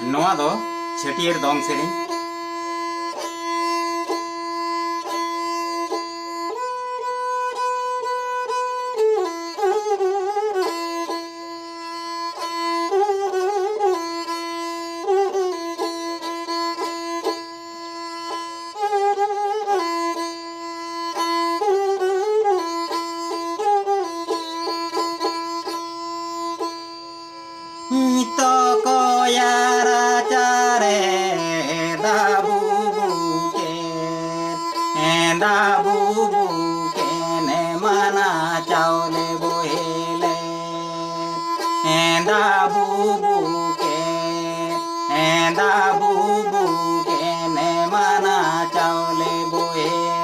नोआ दो छेटियर दोंग सेरें तो कोयारा चारे दाबू बुके ने मना चावले बोहेले दाबू बुके ने मना चावले बोहेले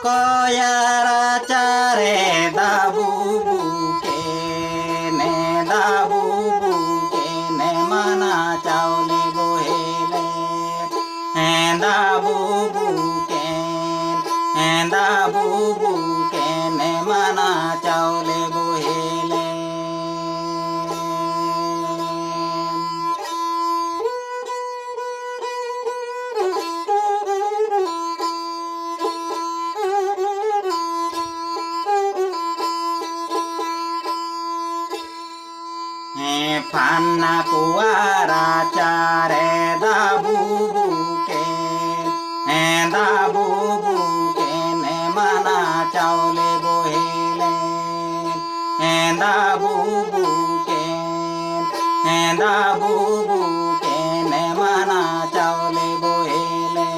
कोयारा चारे दाबू बुके ने मना चावले बोहेले दाबू बुके ने मना चावले बोहेले फाना कुआरा चारे दाबू बुके ने मना चावले बोहेले दाबू बुके ने मना चावले बोहेले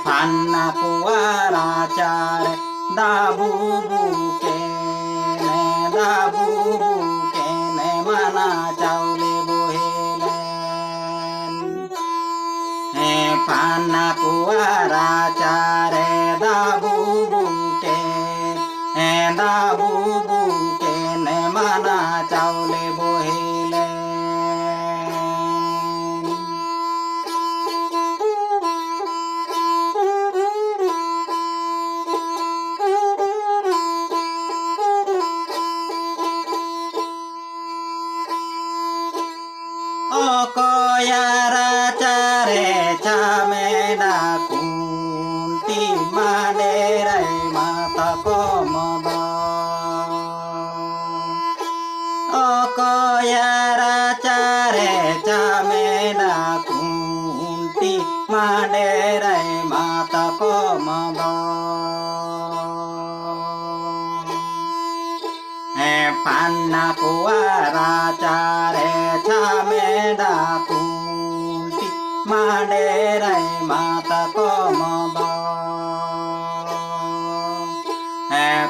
फाना कुआरा चार दाबू बुके ने मना चावले बोहेले फाना कुआरा चार दाबू बुके ने मना चावले बोहेले कोयारा चारे चामेना कुंती माने रे माता को मबा कोयारा चारे चामेना कुंती माने रे माता को मबा पान्ना कुआरा चारे चामेना कुंती माने रे माता को मबा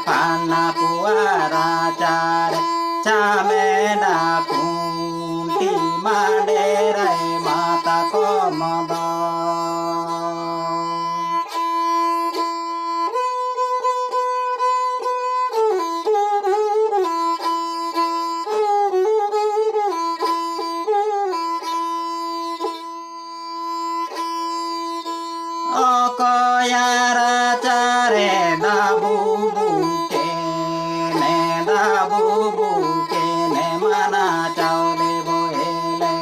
पान्ना कुआरा चारे चामेना कुंती माने रे माता को मबा कोयारा चारे दाबू बुके ने मना चावले बोहेले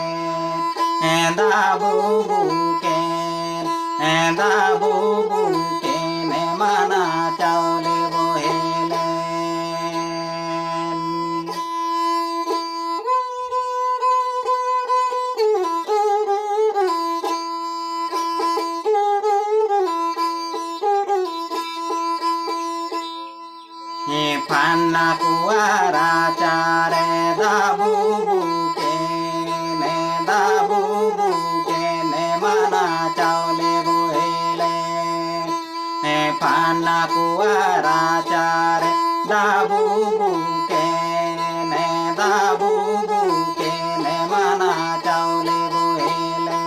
दाबू बुके ने मना चावले बोहेले फाना कुआरा चारे दाबू बुके ने मना चावले बोहेले pana kuara care da bubuke ne da bubuke ne mana chaule bohele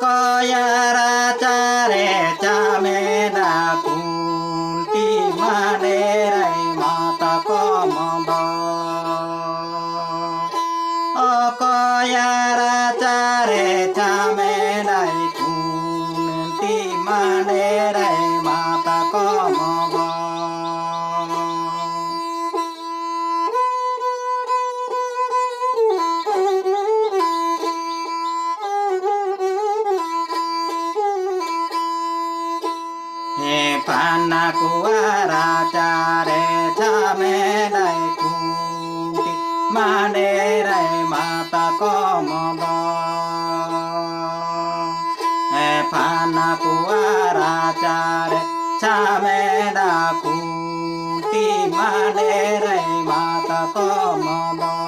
Kaya care chame da kunti mane rai mata komodo Kaya care chame dai kunti mane rai mata komodo Pana kuara care chame dai kunti mane rai mata komodo Pana kuara care chame da kunti mane rai mata komodo